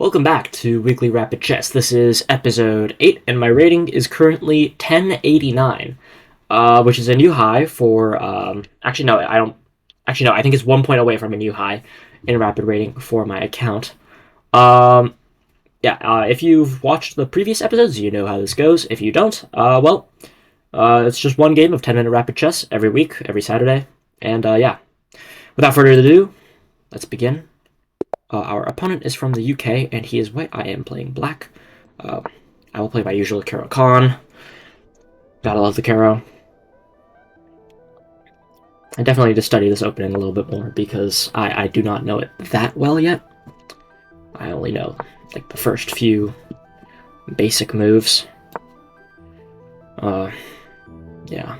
Welcome back to Weekly Rapid Chess. This is episode 8, and my rating is currently 1089, which is a new high for, actually no, I think it's 1 point away from a new high in rapid rating for my account. If you've watched the previous episodes, you know how this goes. If you don't, it's just one game of 10-minute rapid chess every week, every Saturday, and without further ado, let's begin. Our opponent is from the UK, and he is white. I am playing black. I will play my usual Caro Kann. Gotta love the Caro. I definitely need to study this opening a little bit more, because I do not know it that well yet. I only know, like, the first few basic moves. Yeah.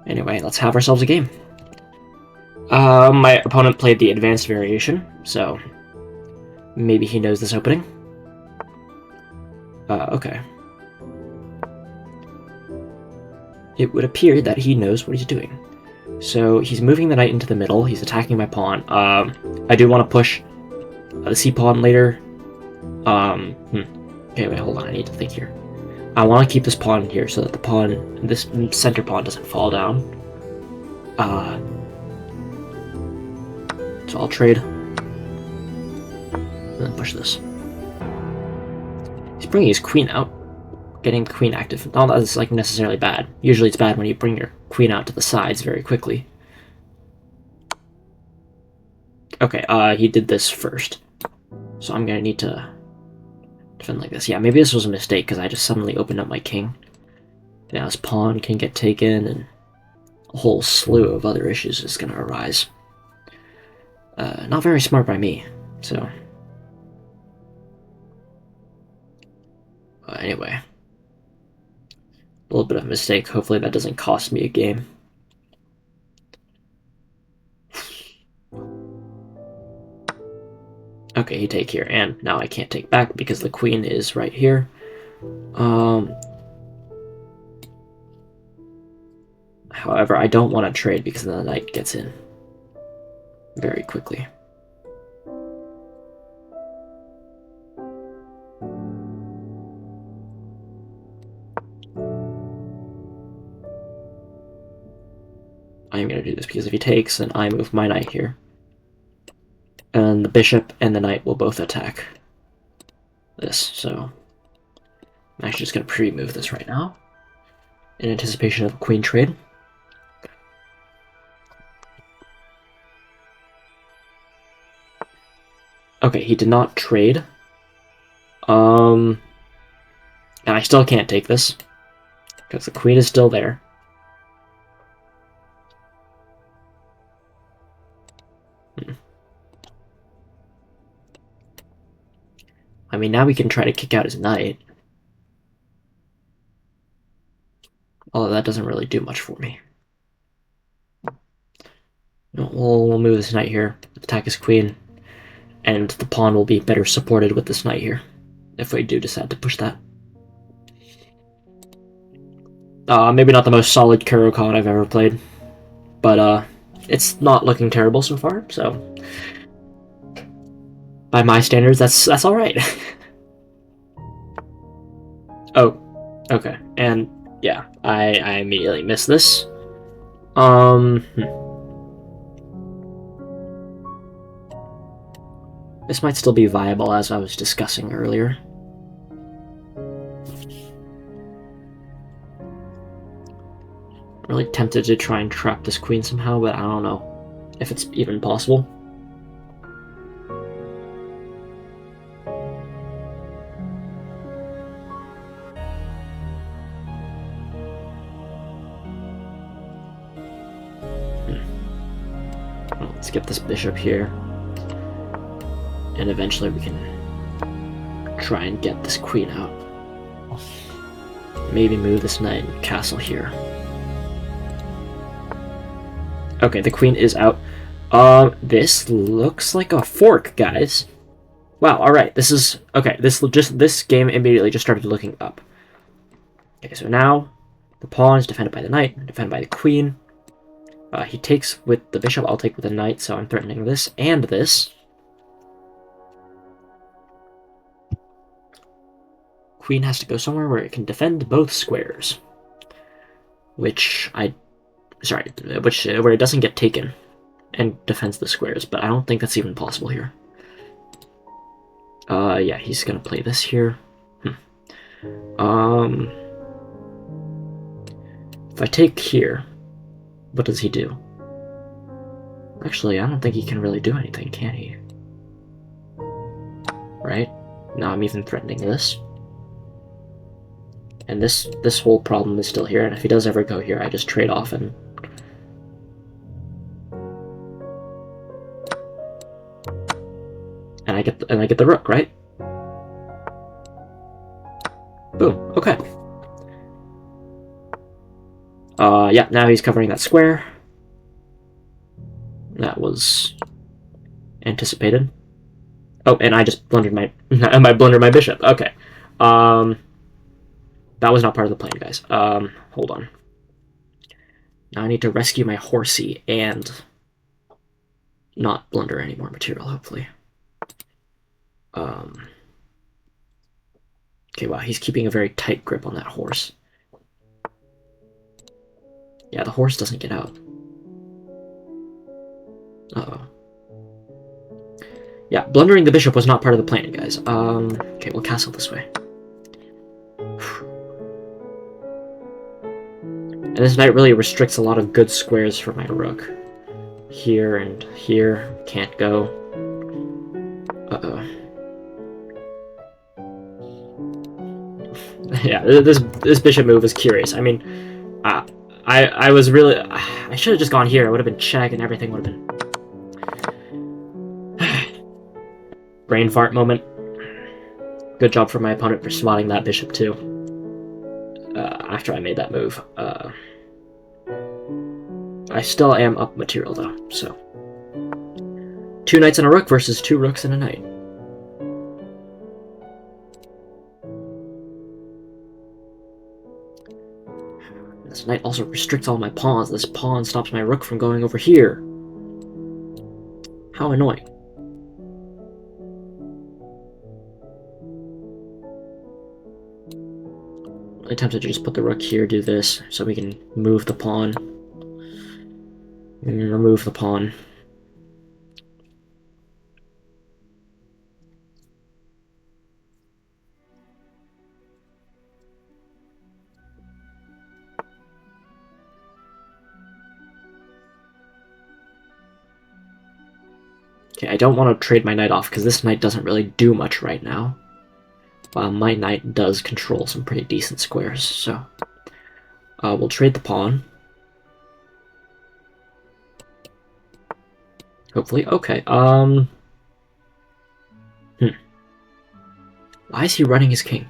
Anyway, let's have ourselves a game. My opponent played the advanced variation, so maybe he knows this opening. Okay. It would appear that he knows what he's doing. So he's moving the knight into the middle, he's attacking my pawn. I do want to push the c-pawn later. Okay, wait, hold on, I need to think here. I want to keep this pawn here so that the pawn, this center pawn doesn't fall down. So I'll trade, and then push this. He's bringing his queen out, getting the queen active. Not that it's like necessarily bad. Usually it's bad when you bring your queen out to the sides very quickly. Okay, he did this first. So I'm gonna need to defend like this. Yeah, maybe this was a mistake because I just suddenly opened up my king. Now his pawn can get taken, and a whole slew of other issues is gonna arise. Not very smart by me, so... anyway. A little bit of a mistake. Hopefully that doesn't cost me a game. Okay, he take here, and now I can't take back because the queen is right here. However, I don't want to trade because then the knight gets in very quickly. I'm going to do this because if he takes, then I move my knight here. And the bishop and the knight will both attack this, so I'm actually just going to pre-move this right now in anticipation of a queen trade. Okay, he did not trade. And I still can't take this because the queen is still there. I mean, now we can try to kick out his knight. Although that doesn't really do much for me. We'll move this knight here, attack his queen, and the pawn will be better supported with this knight here, if we do decide to push that. Maybe not the most solid Caro Kann I've ever played, but it's not looking terrible so far, so by my standards, that's all right. Oh, okay, and yeah, I immediately missed this. This might still be viable, as I was discussing earlier. I'm really tempted to try and trap this queen somehow, but I don't know if it's even possible. Let's get this bishop here. And eventually we can try and get this queen out. Maybe move this knight and castle here. Okay, the queen is out. This looks like a fork, guys. Wow, alright, this is... okay, this game immediately just started looking up. Okay, so now the pawn is defended by the knight, defended by the queen. He takes with the bishop, I'll take with the knight, so I'm threatening this and this. queen has to go somewhere where it can defend both squares. Where it doesn't get taken and defends the squares, but I don't think that's even possible here. Yeah, he's gonna play this here. If I take here, what does he do? Actually, I don't think he can really do anything, can he? Right? Now I'm even threatening this. And this whole problem is still here, and if he does ever go here, I just trade off and... I get the rook, right? Boom, okay. Yeah, now he's covering that square. That was anticipated. Oh, and I just blundered my my bishop. Okay. That was not part of the plan, guys. Hold on. Now I need to rescue my horsey and not blunder any more material, hopefully. Okay, wow, he's keeping a very tight grip on that horse. Yeah, the horse doesn't get out. Uh-oh. Yeah, blundering the bishop was not part of the plan, guys. Okay, we'll castle this way. And this knight really restricts a lot of good squares for my rook. Here and here, can't go. Uh-oh. Yeah, this bishop move is curious. I mean, I was really... I should have just gone here. It would have been check and everything would have been... Brain fart moment. Good job for my opponent for swatting that bishop too. After I made that move. I still am up material though, so... 2 knights and a rook versus 2 rooks and a knight. This knight also restricts all my pawns. This pawn stops my rook from going over here. How annoying. I'm tempted to just put the rook here, do this, so we can move the pawn. And remove the pawn. Okay, I don't want to trade my knight off, because this knight doesn't really do much right now. While my knight does control some pretty decent squares, so... we'll trade the pawn. Hopefully, okay, Why is he running his king?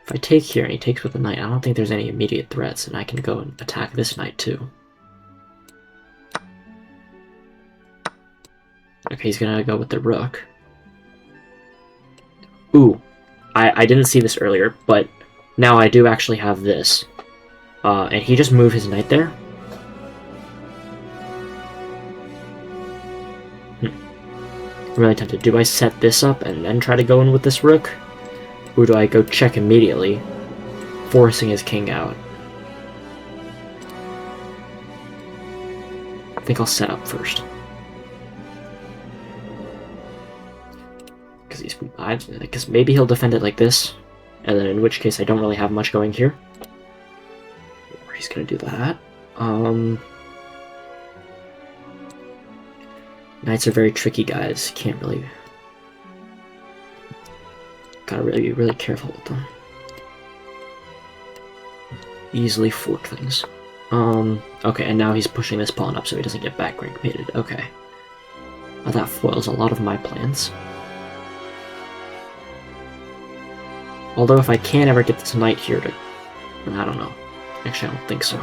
If I take here and he takes with the knight, I don't think there's any immediate threats, and I can go and attack this knight too. Okay, he's gonna go with the rook. Ooh, I didn't see this earlier, but now I do actually have this. And he just moved his knight there. I'm really tempted. Do I set this up and then try to go in with this rook? Or do I go check immediately, forcing his king out? I think I'll set up first. Because maybe he'll defend it like this, and then in which case I don't really have much going here. Or he's gonna do that. Knights are very tricky, guys. Can't really... Gotta really be really careful with them. Easily fork things. Okay, and now he's pushing this pawn up so he doesn't get back rank mated. Okay. Well, that foils a lot of my plans. Although if I can ever get this knight here to... I don't know. Actually, I don't think so.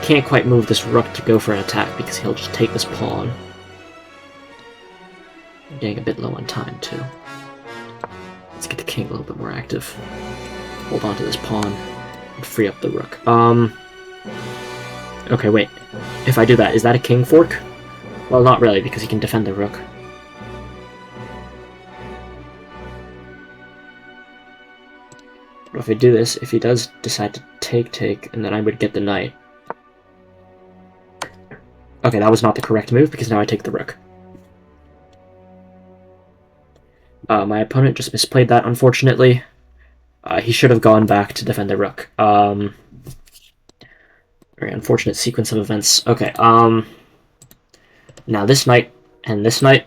Can't quite move this rook to go for an attack because he'll just take this pawn. I'm getting a bit low on time, too. Let's get the king a little bit more active. Hold on to this pawn and free up the rook. Okay, wait. If I do that, is that a king fork? Well, not really, because he can defend the rook. But if I do this, if he does decide to take, and then I would get the knight. Okay, that was not the correct move, because now I take the rook. My opponent just misplayed that, unfortunately. He should have gone back to defend the rook. Very unfortunate sequence of events. Okay, now this knight and this knight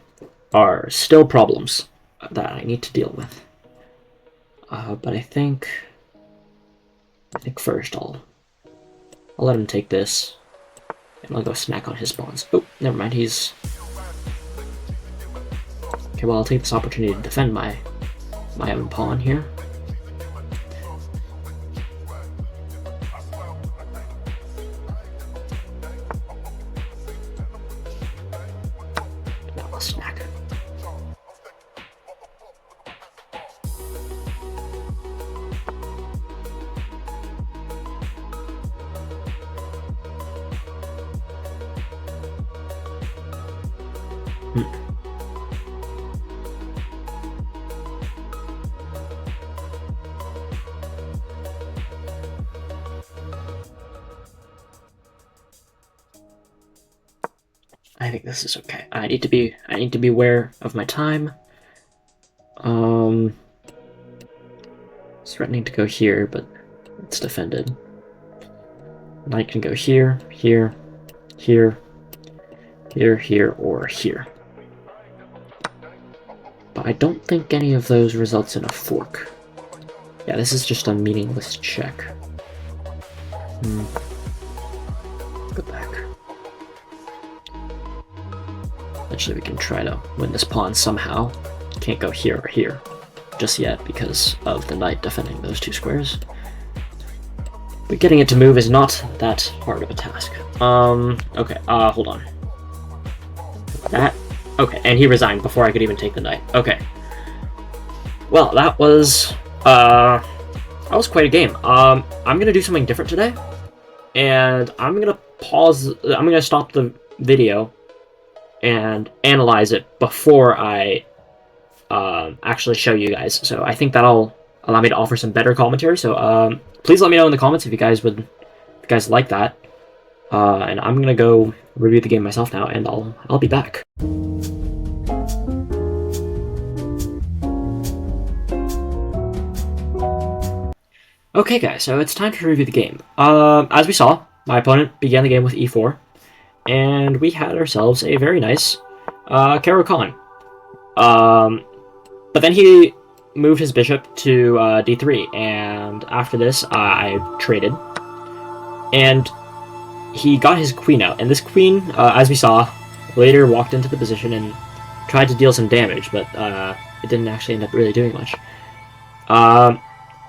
are still problems that I need to deal with. But I think first I'll let him take this, and I'll go snack on his pawns. Oh, never mind, he's... Okay, well, I'll take this opportunity to defend my own pawn here. Now I'll snack. I think this is okay. I need to be aware of my time. It's threatening to go here, but it's defended. Knight can go here, here, here, here, here, or here. But I don't think any of those results in a fork. Yeah, this is just a meaningless check. Go back. Eventually we can try to win this pawn somehow. Can't go here or here just yet because of the knight defending those two squares. But getting it to move is not that hard of a task. Okay, hold on. That, okay, and he resigned before I could even take the knight. Okay. Well, that was quite a game. I'm gonna do something different today, and I'm gonna stop the video and analyze it before I actually show you guys. So I think that'll allow me to offer some better commentary. So please let me know in the comments if you guys like that. And I'm gonna go review the game myself now, and I'll be back. Okay, guys, so it's time to review the game. As we saw, my opponent began the game with e4, and we had ourselves a very nice Caro-Kann. But then he moved his bishop to d3, and after this I traded, and he got his queen out, and this queen, as we saw, later walked into the position and tried to deal some damage, but it didn't actually end up really doing much.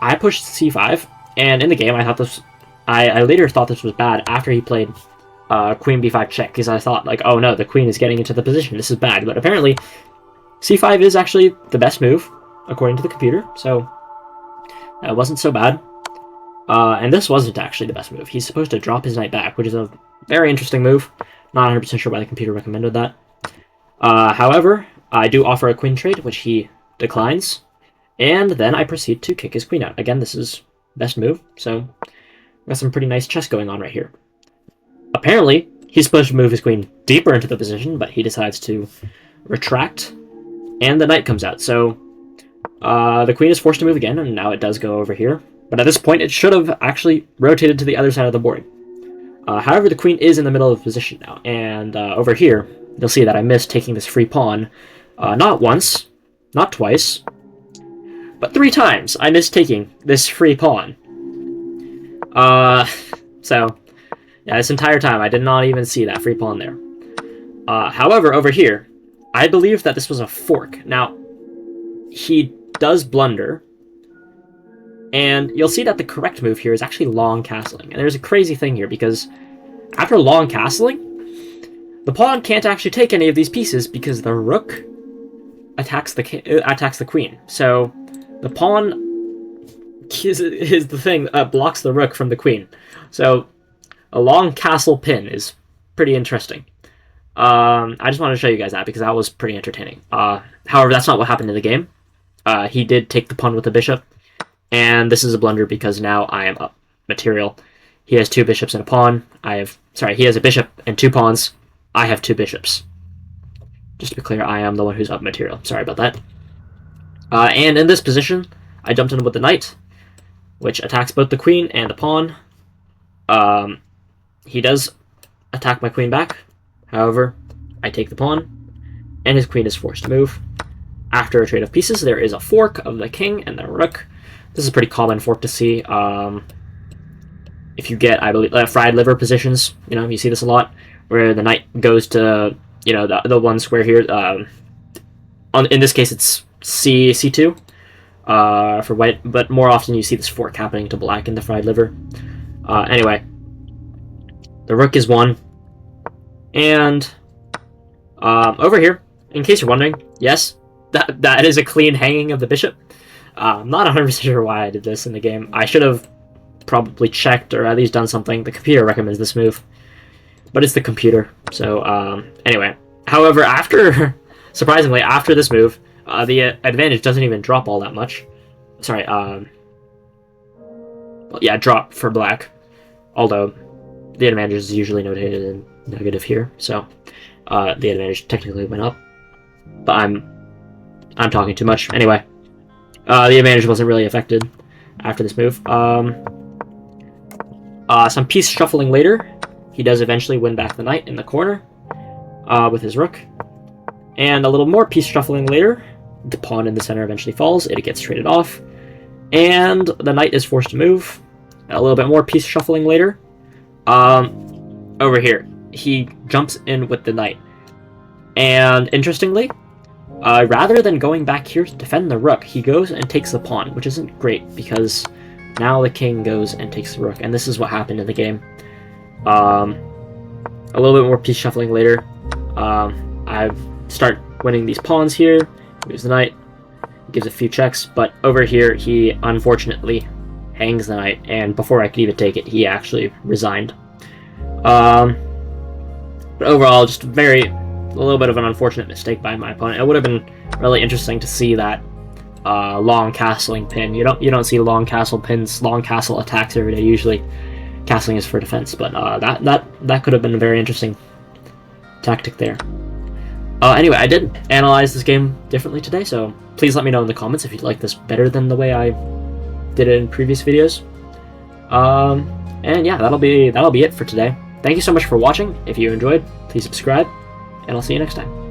I pushed c5, and in the game I thought this... I later thought this was bad after he played queen b5 check, because I thought, like, oh no, the queen is getting into the position, this is bad, but apparently c5 is actually the best move, according to the computer, so that wasn't so bad. And this wasn't actually the best move. He's supposed to drop his knight back, which is a very interesting move. Not 100% sure why the computer recommended that. However, I do offer a queen trade, which he declines, and then I proceed to kick his queen out. Again, this is best move, so we got some pretty nice chess going on right here. Apparently, he's supposed to move his queen deeper into the position, but he decides to retract, and the knight comes out. So the queen is forced to move again, and now it does go over here. But at this point, it should have actually rotated to the other side of the board. However, the queen is in the middle of the position now, and over here, you'll see that I missed taking this free pawn. Not once, not twice, but 3 times I missed taking this free pawn. So, yeah, this entire time I did not even see that free pawn there. However, over here, I believe that this was a fork. Now, he does blunder, and you'll see that the correct move here is actually long castling. And there's a crazy thing here, because after long castling, the pawn can't actually take any of these pieces because the rook attacks the queen. So the pawn is the thing that blocks the rook from the queen. So A long castle pin is pretty interesting. I just wanted to show you guys that because that was pretty entertaining. However, that's not what happened in the game. He did take the pawn with the bishop, and this is a blunder because now I am up material. He has 2 bishops and a pawn. He has a bishop and 2 pawns. I have 2 bishops. Just to be clear, I am the one who's up material. Sorry about that. And in this position, I jumped in with the knight, which attacks both the queen and the pawn. He does attack my queen back. However, I take the pawn, and his queen is forced to move. After a trade of pieces, there is a fork of the king and the rook. This is a pretty common fork to see. If you get, I believe, fried liver positions, you see this a lot, where the knight goes to, the one square here. In this case, it's C2 for white, but more often you see this fork happening to black in the fried liver. Anyway, the rook is 1. And over here, in case you're wondering, yes, that is a clean hanging of the bishop. I'm not 100% sure why I did this in the game. I should have probably checked or at least done something. The computer recommends this move, but it's the computer. So anyway, however, surprisingly, after this move, the advantage doesn't even drop all that much. Sorry, drop for black. Although the advantage is usually notated in negative here, so the advantage technically went up. But I'm talking too much. Anyway, the advantage wasn't really affected after this move. Some piece shuffling later, he does eventually win back the knight in the corner with his rook. And a little more piece shuffling later, the pawn in the center eventually falls. It gets traded off. And the knight is forced to move. A little bit more piece shuffling later. Over here, he jumps in with the knight. And interestingly, rather than going back here to defend the rook, he goes and takes the pawn, which isn't great because now the king goes and takes the rook, and this is what happened in the game. A little bit more piece shuffling later. I start winning these pawns here. Moves the knight, gives a few checks, but over here he unfortunately hangs the knight, and before I could even take it, he actually resigned. But overall, just a little bit of an unfortunate mistake by my opponent. It would have been really interesting to see that long castling pin. You don't see long castle pins, long castle attacks every day. Usually, castling is for defense, but that could have been a very interesting tactic there. Anyway, I did analyze this game differently today, so please let me know in the comments if you'd like this better than the way I did it in previous videos. And yeah, that'll be it for today. Thank you so much for watching. If you enjoyed, please subscribe, and I'll see you next time.